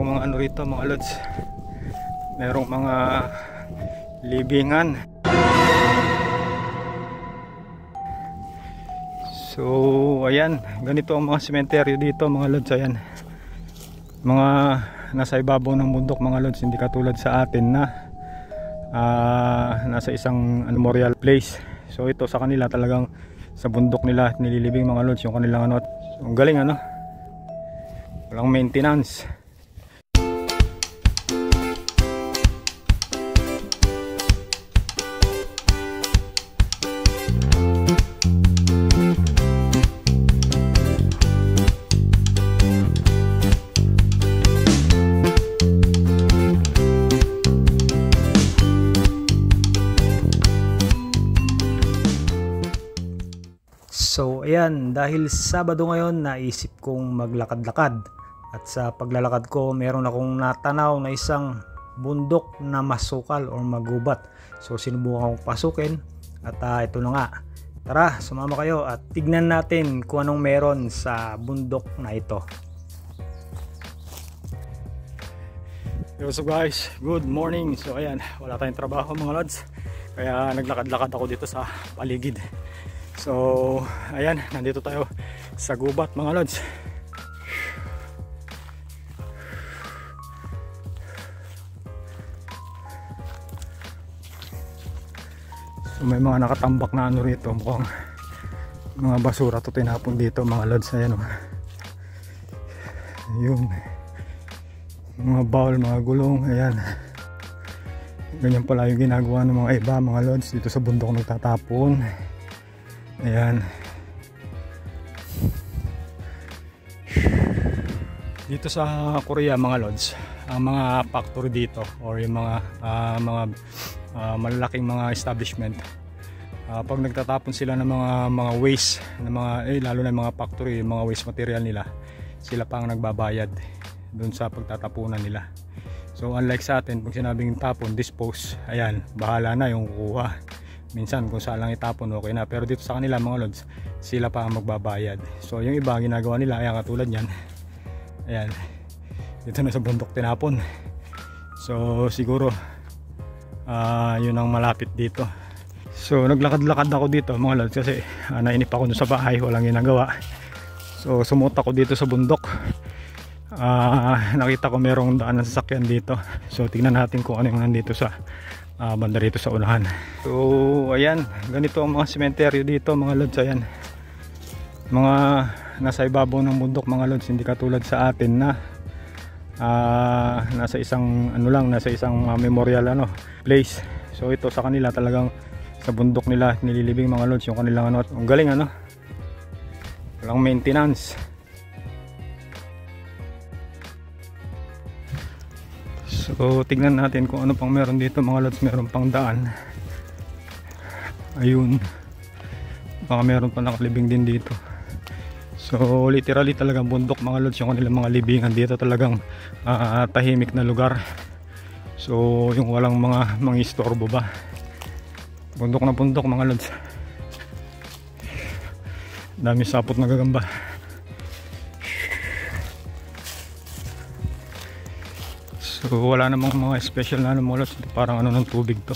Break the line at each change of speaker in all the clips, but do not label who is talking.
merong mga ano rito mga lods, merong mga libingan. So ayan, ganito ang mga sementeryo dito mga lods. Ayan, mga nasa ibabaw ng bundok mga lods, hindi katulad sa atin na nasa isang memorial place. So ito sa kanila talagang sa bundok nila nililibing mga lods yung kanilang ano. Ang galing ano, walang maintenance. So ayan, dahil Sabado ngayon, naisip kong maglakad-lakad. At sa paglalakad ko, meron akong natanaw na isang bundok na masukal o magubat. So sinubukan kong pasukin at ito na nga. Tara, sumama kayo at tignan natin kung anong meron sa bundok na ito. So guys, good morning. So ayan, wala tayong trabaho mga lods, kaya naglakad-lakad ako dito sa paligid. So ayan, nandito tayo sa gubat mga lods. So may mga nakatambak na ano rito, mukhang mga basura to tinapon dito mga lods. Ayan o, yung mga bowl, mga gulong. Ayan, ganyan pala yung ginagawa ng mga iba mga lods dito sa bundok, nagtatapon. Ayan, dito sa Korea mga lods, ang mga factory dito or yung mga malalaking mga establishment, pag nagtatapon sila ng mga waste ng mga lalo na mga factory, yung mga waste material nila, sila pa ang nagbabayad dun sa pagtatapunan nila. So unlike sa atin, pag sinabing tapon, dispose, ayan, bahala na yung kukuha. Minsan kung saan lang itapon okay na, pero dito sa kanila mga lods, sila pa ang magbabayad. So yung iba ginagawa nila, ayan katulad yan, ayan, dito na sa bundok tinapon. So siguro yun ang malapit dito. So naglakad-lakad ako dito mga lods kasi nainip ako dun sa bahay, walang ginagawa. So sumuot ako dito sa bundok. Nakita ko merong daan ng sasakyan dito. So tingnan natin kung ano yung nandito sa banda rito sa unahan. So ayan, ganito ang mga sementeryo dito mga lods. Ayan, mga nasa ibabaw ng bundok mga lods, hindi katulad sa atin na nasa isang ano lang, nasa isang memorial ano place. So ito sa kanila talagang sa bundok nila nililibing mga lods yung kanilang ano. Ang galing ano, walang maintenance. So tignan natin kung ano pang meron dito mga lods. Meron pang daan, ayun, baka meron pa nakalibing din dito. So literally talagang bundok mga lods yung kanilang mga libingan dito, talagang tahimik na lugar. So yung walang mga istorbo ba, bundok na bundok mga lods. Dami sapot na gagamba. So wala namang mga special na ano mga lods, parang ano ng tubig to.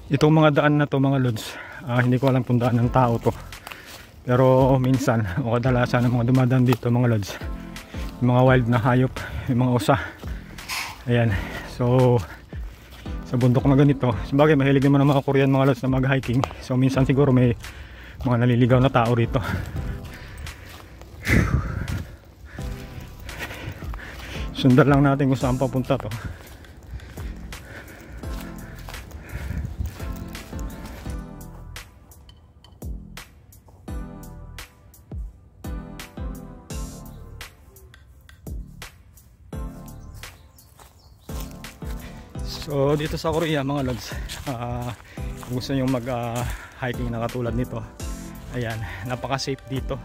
Itong mga daan na to mga lods, hindi ko alam kung daan ng tao to, pero minsan o kadalasan ng mga dumadaan dito mga lods, yung mga wild na hayop, yung mga usa. Ayan, so sa bundok na ganito, sabagay mahilig naman ng mga Korean mga lods na mag hiking. So minsan siguro may mga naliligaw na tao rito. Sundan lang natin kung saan papunta to. So dito sa Korea mga lods, kung gusto nyo mag hiking na katulad nito, Ayan, napaka safe dito.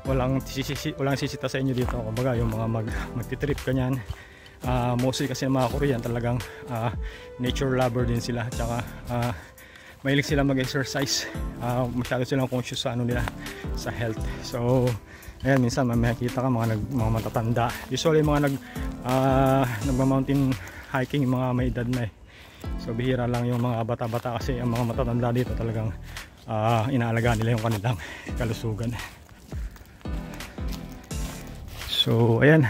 Walang sisita sa inyo dito. Kumbaga yung mga magti-trip kanyan, mostly kasi mga Korean talagang nature lover din sila. Tsaka mahilig sila mag-exercise. Masyado silang conscious sa ano nila, sa health. So ayan, minsan may makikita ka mga matatanda. Usually mga nagma-mountain hiking, yung mga may edad na eh. So bihira lang yung mga bata-bata kasi ang mga matatanda dito talagang inaalagaan nila yung kanilang kalusugan. So ayan,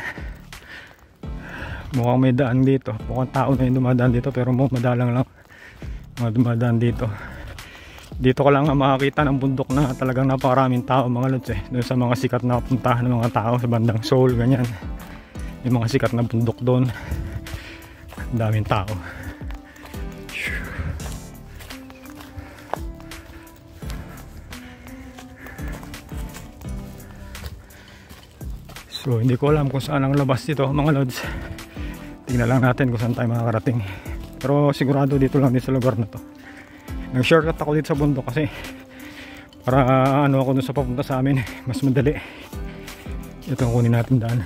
mukhang may daan dito. Mukhang tao na yung dumadaan dito, pero madalang lang mga dumadaan dito. Dito ko lang makakita ng bundok na talagang napakaraming tao mga lods eh. Doon sa mga sikat na puntahan ng mga tao sa bandang Seoul, ganyan. Yung mga sikat na bundok doon, daming tao. So hindi ko alam kung saan ang labas dito mga lods. Tingnan lang natin kung saan tayo makakarating. Pero sigurado dito lang din sa lugar na to. Nag-shortcut ako dito sa bundok kasi para ano ako dun sa papunta sa amin, mas madali. Ito ang kunin natin daan.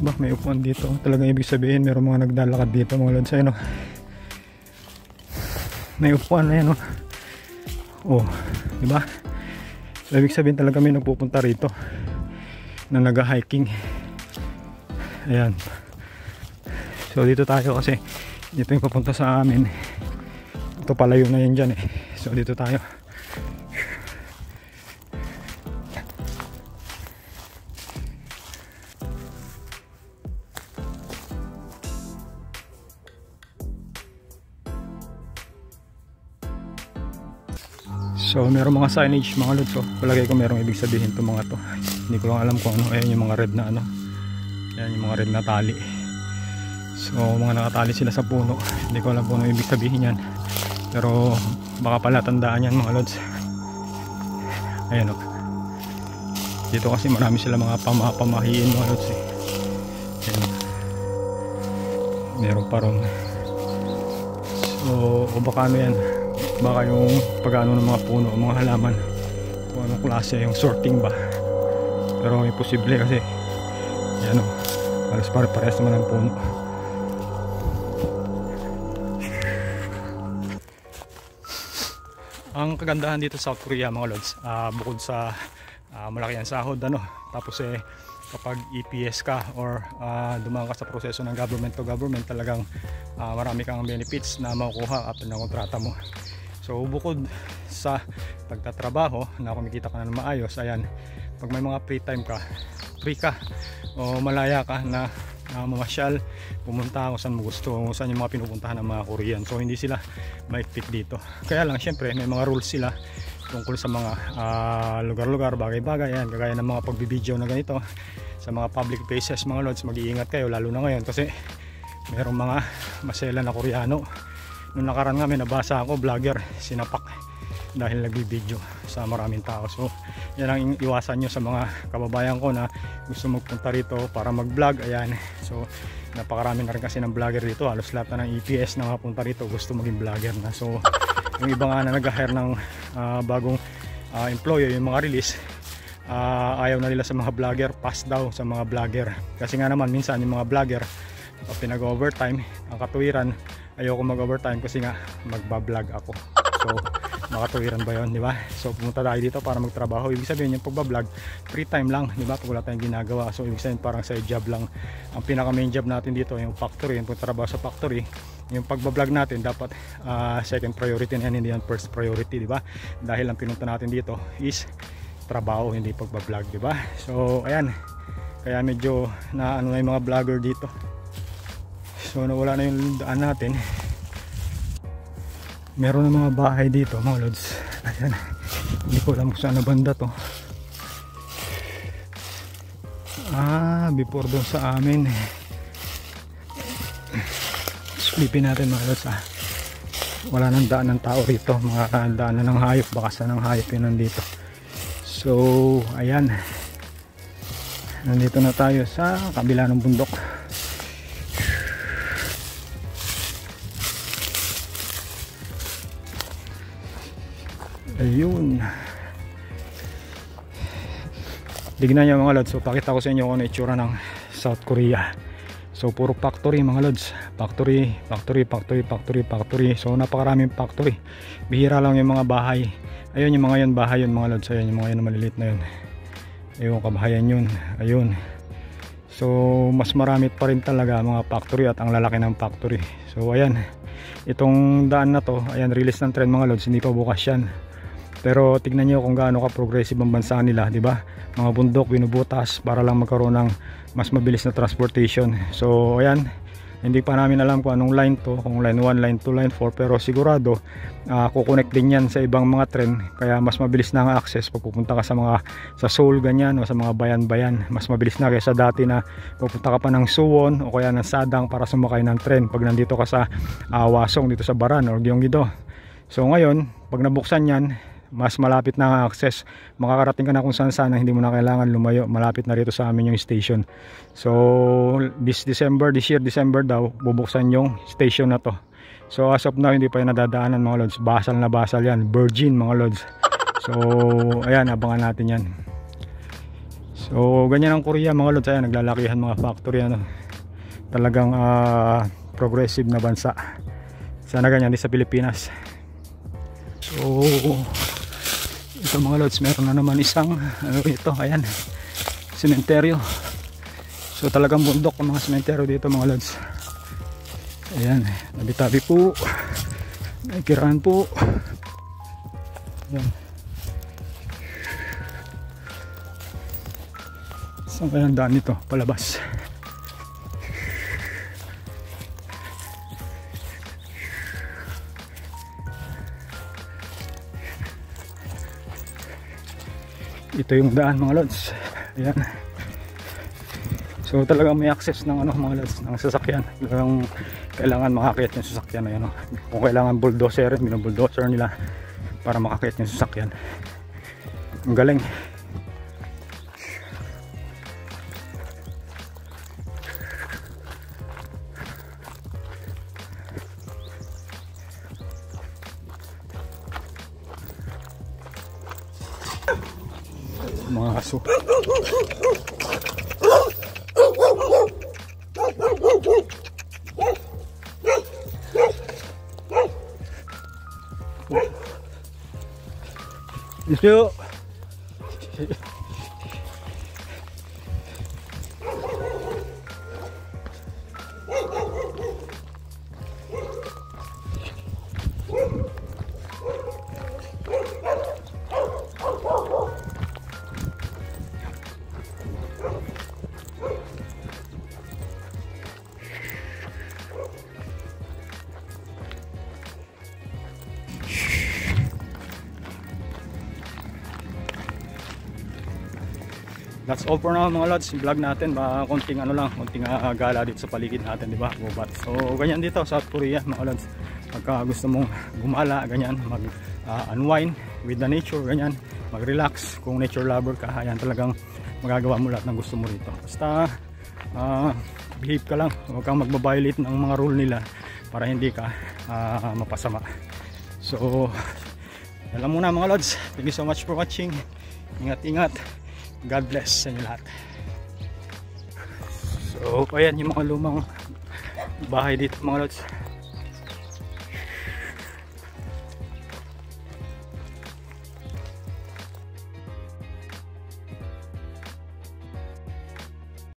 Ba, may upuan dito. Talagang ibig sabihin mayroong mga naglalakad dito mga lods. Ayun, may upuan na yan, oh, diba? So ibig sabihin talaga may nagpupunta rito na nag-hiking. Ayan. So dito tayo kasi dito yung papunta sa amin. Ito palayo na yan dyan eh. So dito tayo. So meron mga signage mga lods. So palagay ko merong ibig sabihin itong mga to. Hindi ko lang alam kung ano. Ayan yung mga red na ano. Ayan yung mga red na tali. So mga nakatali sila sa puno. Hindi ko alam kung ano ibig sabihin yan. Pero baka pala tandaan yan mga lods. Ayan o. Dito kasi marami sila mga pamahiin mga lods eh. Ayan. Meron pa ron. So o baka ano yan. Baka yung pag-ano ng mga puno, mga halaman, kung anong klase, yung sorting ba. Pero imposible kasi yan o, halos pare-pares naman ang puno. Ang kagandahan dito sa South Korea mga lods, bukod sa malaki ang sahod ano, tapos kapag EPS ka or dumaan ka sa proseso ng government to government, talagang marami kang benefits na makukuha after ng kontrata mo. So bukod sa pagtatrabaho na kumikita ka na ng maayos, ayan, pag may mga free time ka, free ka o malaya ka na mamasyal, pumunta kung saan mo gusto, kung saan yung mga pinupuntahan ng mga Korean. So hindi sila maikpit dito. Kaya lang syempre may mga rules sila tungkol sa mga lugar-lugar, bagay-bagay. Ayan, kagaya ng mga pagbibideo na ganito sa mga public places mga lods, mag-iingat kayo lalo na ngayon kasi mayroong mga masela na Koreano. Noong nakaraan nga may nabasa ako, vlogger sinapak dahil nagbibideo sa maraming tao. So yan ang iwasan nyo sa mga kababayan ko na gusto magpunta rito para mag vlog. Ayan, so napakarami na rin kasi ng vlogger dito, halos lahat na ng EPS na mapunta rito gusto maging vlogger na. So yung iba nga na nag-hire ng bagong employer, yung mga release, ayaw na nila sa mga vlogger, pass daw sa mga vlogger. Kasi nga naman minsan yung mga vlogger pinag-overtime, ang katuwiran ayoko mag-overtime kasi nga magba-vlog ako. So makatuwiran ba yun, di ba? So pumunta tayo dito para magtrabaho. Ibig sabihin yung pagba-vlog free time lang, di ba? Pag wala tayong ginagawa, so ibig sabihin parang side job lang. Ang pinaka main job natin dito yung factory, yung pagtrabaho sa factory. Yung pagba-vlog natin dapat second priority na yan, hindi yan first priority, di ba? Dahil ang pinunta natin dito is trabaho, hindi pagba-vlog, di ba? So ayan, kaya medyo na ano na yung mga vlogger dito. So nawala na yung daan natin. Meron na mga bahay dito mga lods. Ayan, hindi ko alam kung saan na banda to. Before doon sa amin. Slipin natin mga lods. Wala nang daan ng tao rito. Mga daan na ng hayop, bakasan ng hayop yun nandito. So ayan, nandito na tayo sa kabila ng bundok. Ayun, Tignan nyo mga lods, so pakita ko sa inyo kung ano itsura ng South Korea. So puro factory mga lods, factory. So napakaraming factory, bihira lang yung mga bahay. Ayun yung mga yun, bahay yun mga lods. Ayun yung mga yun na maliliit na yun, ayun kabahayan yun, ayun. So mas marami pa rin talaga mga factory at ang lalaki ng factory. So ayan, itong daan na to, ayan, release ng tren mga lods, hindi pa bukas yan. Pero tignan nyo kung gaano ka progressive ang bansa nila, di ba? Mga bundok binubutas para lang magkaroon ng mas mabilis na transportation. So ayan, hindi pa namin alam kung anong line to, kung line 1, line 2, line 4, pero sigurado kukonect din yan sa ibang mga tren, kaya mas mabilis na ang access pag pupunta ka sa Seoul ganyan, o sa mga bayan-bayan. Mas mabilis na kaysa dati na pupunta ka pa ng Suwon o kaya ng Sadang para sumakay ng tren pag nandito ka sa Hwasong, dito sa Baran or Gyeonggi-do. So ngayon, pag nabuksan yan, mas malapit na ang access, makakarating ka na kung saan saan, hindi mo na kailangan lumayo, malapit na rito sa amin yung station. So this year December daw bubuksan yung station na to. So as of now hindi pa yung nadadaanan mga lods, basal na basal yan, virgin mga lods. So ayan, abangan natin yan. So ganyan ang Korea mga lods, ayan, naglalakihan mga factory, ano, talagang progressive na bansa. Sana ganyan din sa Pilipinas. So ito mga lods, meron na naman isang ito, ayan, sementeryo. So talagang bundok ang mga sementeryo dito mga lods. Ayan, tabi-tabi po, naikirahan po. Ayan. Saan kaya ang daan nito palabas? Ito yung daan mga lods. Ayan. So talagang may access ng ano mga lods, ng sasakyan. Talagang kailangan makakit yung sasakyan na yan. Kung kailangan bulldozer, binubuldozer nila para makakit yung sasakyan. Ang galing. Mga aso. Yuk. That's all for now mga lods, vlog natin, konting ano lang, konting gala dito sa paligid natin, di ba? Gubat. So ganyan dito South Korea mga lods. Pagka gusto mong gumala, ganyan, mag unwind with the nature, ganyan, mag-relax. Kung nature lover ka, ayan, talagang magagawa mo lahat ng gusto mo rito. Basta behave ka lang, huwag kang magbabiolate ng mga rule nila para hindi ka mapasama. So alam mo na mga lods, thank you so much for watching. Ingat-ingat. God bless sa inyo lahat. So ayan yung mga lumang bahay dito mga lods.